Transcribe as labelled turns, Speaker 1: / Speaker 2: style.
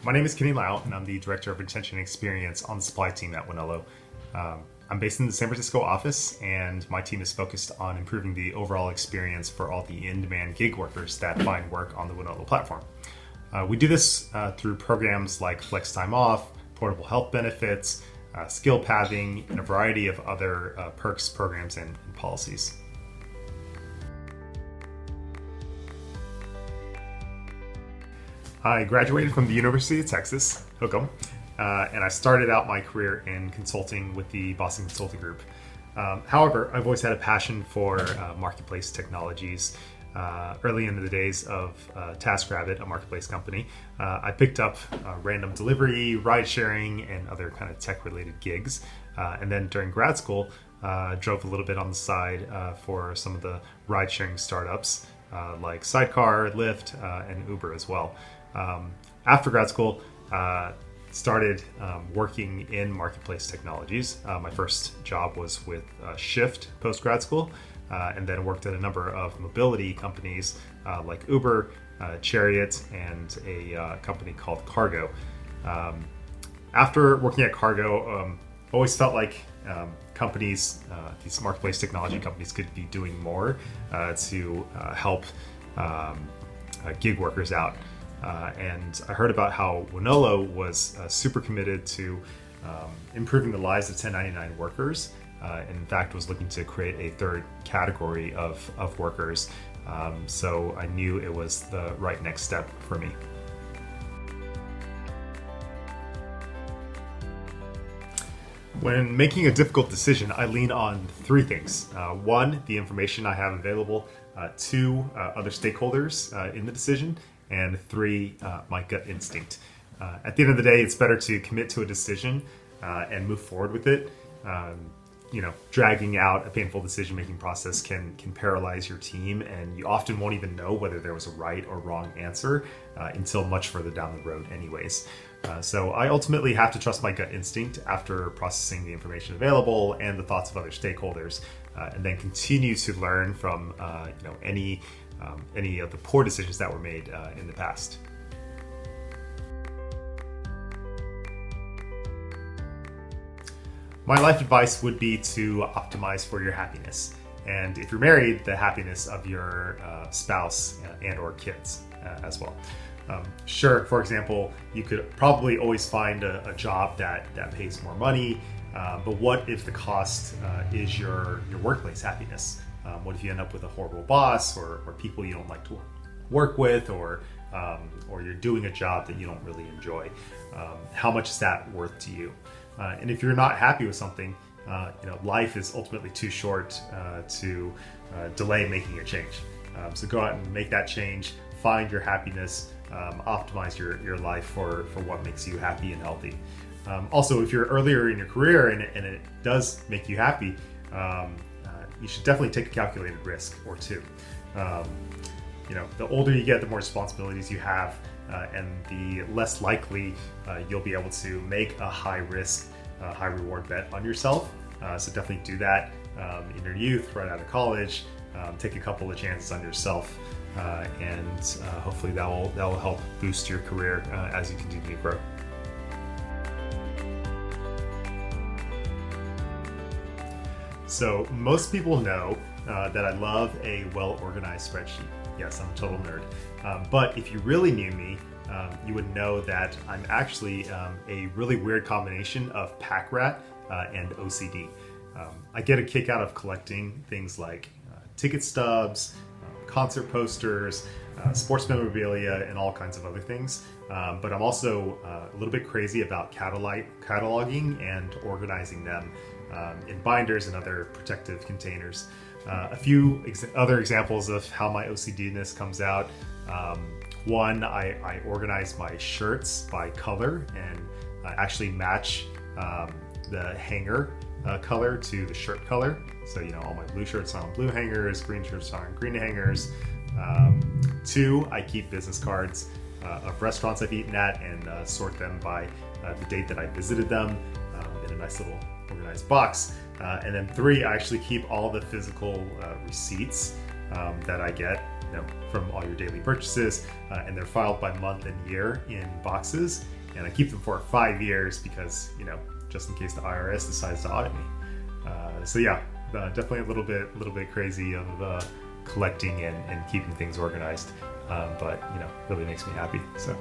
Speaker 1: My name is Kenny Lau, and I'm the Director of Retention and Experience on the supply team at Wonolo. I'm based in the San Francisco office, and my team is focused on improving the overall experience for all the in-demand gig workers that find work on the Wonolo platform. We do this through programs like Flex Time Off, portable health benefits, skill pathing, and a variety of other perks, programs, and policies. I graduated from the University of Texas, Hook'em, and I started out my career in consulting with the Boston Consulting Group. However, I've always had a passion for marketplace technologies. Early in the days of TaskRabbit, a marketplace company, I picked up random delivery, ride sharing, and other kind of tech-related gigs. And then during grad school, drove a little bit on the side for some of the ride-sharing startups like Sidecar, Lyft, and Uber as well. After grad school, started working in marketplace technologies. My first job was with Shift post-grad school, and then worked at a number of mobility companies like Uber, Chariot, and a company called Cargo. After working at Cargo, always felt like companies, these marketplace technology companies, could be doing more to help gig workers out. And I heard about how Wonolo was super committed to improving the lives of 1099 workers. In fact, was looking to create a third category of workers. So I knew it was the right next step for me. When making a difficult decision, I lean on three things. One, the information I have available. Two, other stakeholders in the decision. And three, my gut instinct. At the end of the day, it's better to commit to a decision and move forward with it. Dragging out a painful decision-making process can paralyze your team, and you often won't even know whether there was a right or wrong answer until much further down the road anyways. So I ultimately have to trust my gut instinct after processing the information available and the thoughts of other stakeholders, and then continue to learn from any of the poor decisions that were made in the past. My life advice would be to optimize for your happiness. And if you're married, the happiness of your spouse and or kids as well. Sure, for example, you could probably always find a job that pays more money, but what if the cost is your workplace happiness? What if you end up with a horrible boss or people you don't like to work with, or you're doing a job that you don't really enjoy? How much is that worth to you? And if you're not happy with something, life is ultimately too short to delay making a change. So go out and make that change, find your happiness, optimize your life for what makes you happy and healthy. Also, if you're earlier in your career and it does make you happy, you should definitely take a calculated risk or two. The older you get, the more responsibilities you have, and the less likely you'll be able to make a high risk, high reward bet on yourself. So definitely do that in your youth, right out of college. Take a couple of chances on yourself, and hopefully that will help boost your career as you continue to grow. So most people know that I love a well-organized spreadsheet. Yes, I'm a total nerd. But if you really knew me, you would know that I'm actually a really weird combination of pack rat and OCD. I get a kick out of collecting things like ticket stubs, concert posters, sports memorabilia, and all kinds of other things. But I'm also a little bit crazy about cataloging and organizing them in binders and other protective containers. A few other examples of how my OCD-ness comes out. One, I organize my shirts by color and actually match the hanger color to the shirt color. So, all my blue shirts are on blue hangers, green shirts are on green hangers. Two, I keep business cards of restaurants I've eaten at and sort them by the date that I visited them in a nice little organized box. And then three, I actually keep all the physical receipts that I get from all your daily purchases, and they're filed by month and year in boxes. and I keep them for 5 years because, just in case the IRS decides to audit me. So yeah, definitely a little bit crazy of collecting and keeping things organized, but really makes me happy. So.